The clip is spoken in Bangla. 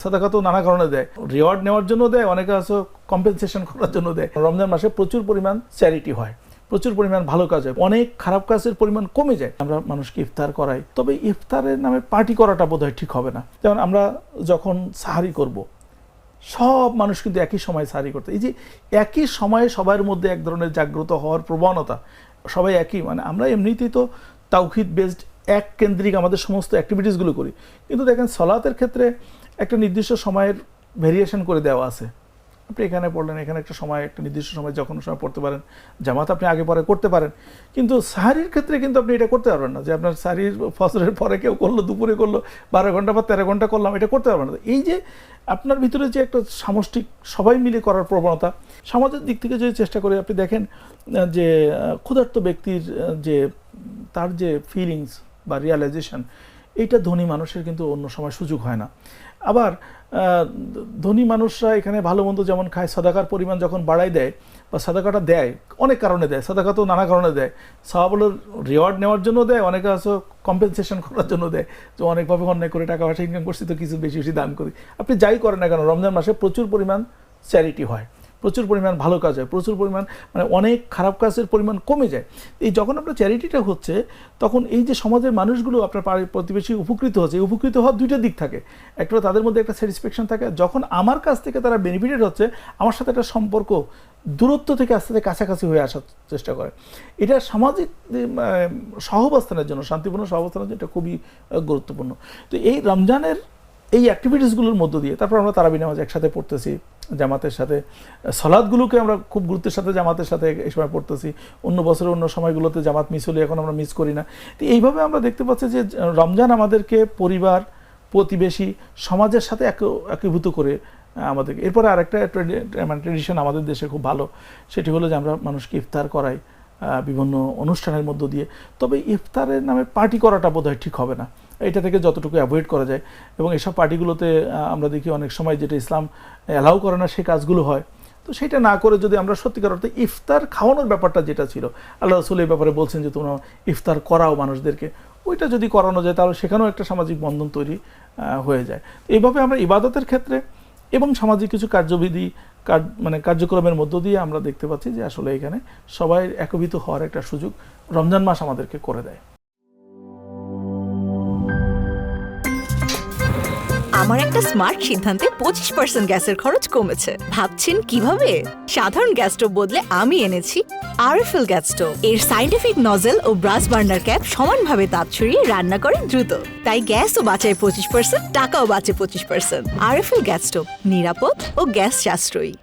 সাদাকা তো নানা কারণে দেয়, রিওয়ার্ড নেওয়ার জন্য দেয়, অনেকে আছে কম্পেনসেশন করার জন্য দেয়। রমজান মাসে প্রচুর পরিমাণ চ্যারিটি হয়, প্রচুর পরিমাণ ভালো কাজ হয়, অনেক খারাপ কাজের পরিমাণ কমে যায়। আমরা মানুষকে ইফতার করাই, তবে ইফতারের নামে পার্টি করাটা বোধহয় ঠিক হবে না। যেমন আমরা যখন সাহারি করব, সব মানুষ কিন্তু একই সময় সাহারি করতে, এই যে একই সময়ে সবার মধ্যে এক ধরনের জাগ্রত হওয়ার প্রবণতা, সবাই একই, মানে আমরা এমনিতেই তো তাওহীদ বেসড এক কেন্দ্রিক আমাদের সমস্ত অ্যাক্টিভিটিসগুলো করি, কিন্তু দেখেন সলাতের ক্ষেত্রে একটা নির্দিষ্ট সময়ের ভেরিয়েশন করে দেওয়া আছে। আপনি এখানে পড়লেন, এখানে একটা সময়, একটা নির্দিষ্ট সময় যখন সময় পড়তে পারেন, জামাত আপনি আগে পরে করতে পারেন, কিন্তু সাহারির ক্ষেত্রে কিন্তু আপনি এটা করতে পারবেন না যে আপনার সাহারির ফজরের পরে কেউ করলো, দুপুরে করলো, 12 ঘন্টা বা 13 ঘন্টা করলাম, এটা করতে পারবেন না। এই যে আপনার ভিতরে যে একটা সামষ্টিক সবাই মিলে করার প্রবণতা, সমাজের দিক থেকে যদি চেষ্টা করে আপনি দেখেন যে ক্ষুধার্ত ব্যক্তির যে তার যে ফিলিংস বা রিয়ালাইজেশন, এইটা ধনী মানুষের কিন্তু অন্য সময় সুযোগ হয় না। আবার ধনী মানুষরা এখানে ভালো মন্দ যেমন খায়, সাদাকার পরিমাণ যখন বাড়াই দেয় বা সাদাকাটা দেয়, অনেক কারণে দেয়, সাদাকা তো নানা কারণে দেয়। সওয়াবের রিওয়ার্ড নেওয়ার জন্য দেয়, অনেকে আছে কম্পেনসেশন করার জন্য দেয়, যে অনেকভাবে অন্যায় করে টাকা পয়সা ইনকাম করছি তো কিছু বেশি বেশি দান করি। আপনি যাই করেন না কেন, রমজান মাসে প্রচুর পরিমাণ চ্যারিটি হয়, প্রচুর পরিমাণ ভালো কাজ হয়, প্রচুর পরিমাণ, মানে অনেক খারাপ কাজের পরিমাণ কমে যায়। এই যখন আপনার চ্যারিটিটা হচ্ছে, তখন এই যে সমাজের মানুষগুলো আপনার প্রতিবেশী উপকৃত হচ্ছে, উপকৃত হওয়ার দুইটা দিক থাকে। একটা তাদের মধ্যে একটা স্যাটিসফ্যাকশন থাকে, যখন আমার কাছ থেকে তারা বেনিফিটেড হচ্ছে, আমার সাথে একটা সম্পর্ক দূরত্ব থেকে আস্তে আস্তে কাছাকাছি হয়ে আসার চেষ্টা করে। এটা সামাজিক সহাবস্থানের জন্য, শান্তিপূর্ণ সহাবস্থানের জন্য এটা খুবই গুরুত্বপূর্ণ। তো এই রমজানের এই অ্যাক্টিভিটিসগুলোর মধ্য দিয়ে তারপর আমরা তারাবি নামাজ একসাথে পড়তেছি জামাতের সাথে, সলাদগুলোকে আমরা খুব গুরুত্বের সাথে জামাতের সাথে এই সময় পড়তেছি। অন্য বছরের অন্য সময়গুলোতে জামাত মিস হলে এখন আমরা মিস করি না। তো এইভাবে আমরা দেখতে পাচ্ছি যে রমজান আমাদেরকে পরিবার, প্রতিবেশী, সমাজের সাথে একীভূত করে আমাদেরকে। এরপরে আরেকটা ট্রেডিশন আমাদের দেশে খুব ভালো, সেটি হলো যে আমরা মানুষকে ইফতার করাই বিভিন্ন অনুষ্ঠানের মধ্য দিয়ে। তবে ইফতারের নামে পার্টি করাটা বোধহয় ঠিক হবে না, এটা থেকে যতটুকু অ্যাভয়েড করা যায়। এবং এসব পার্টিগুলোতে আমরা দেখি অনেক সময় যেটা ইসলাম অ্যালাউ করে না সেই কাজগুলো হয়। তো সেটা না করে যদি আমরা সত্যিকার অর্থে ইফতার খাওয়ানোর ব্যাপারটা যেটা ছিল, আল্লাহ রাসূল এই ব্যাপারে বলছেন যে তোমরা ইফতার করাও মানুষদেরকে, ওইটা যদি করানো যায় তাহলে সেখানেও একটা সামাজিক বন্ধন তৈরি হয়ে যায়। এইভাবে আমরা ইবাদতের ক্ষেত্রে এবং সামাজিক কিছু কার্যবিধি কার্যক্রমের মধ্য দিয়ে আমরা দেখতে পাচ্ছি যে আসলে এখানে সবাই একীভূত হওয়ার একটা সুযোগ রমজান মাস আমাদেরকে করে দেয়। আমার একটা স্মার্ট সিদ্ধান্তে 25% গ্যাসের খরচ কমেছে। ভাবছেন কিভাবে? সাধারণ গ্যাস স্টোভ বদলে আমি এনেছি আরএফএল গ্যাস স্টোভ। এর সাইন্টিফিক নজল ও ব্রাস বার্নার ক্যাপ সমানভাবে তাপ ছড়িয়ে রান্না করে দ্রুত, তাই গ্যাসও বাঁচায় 25%, টাকাও বাঁচে 25%। আরএফএল গ্যাস স্টোভ নিরাপদ ও গ্যাস সাশ্রয়ী।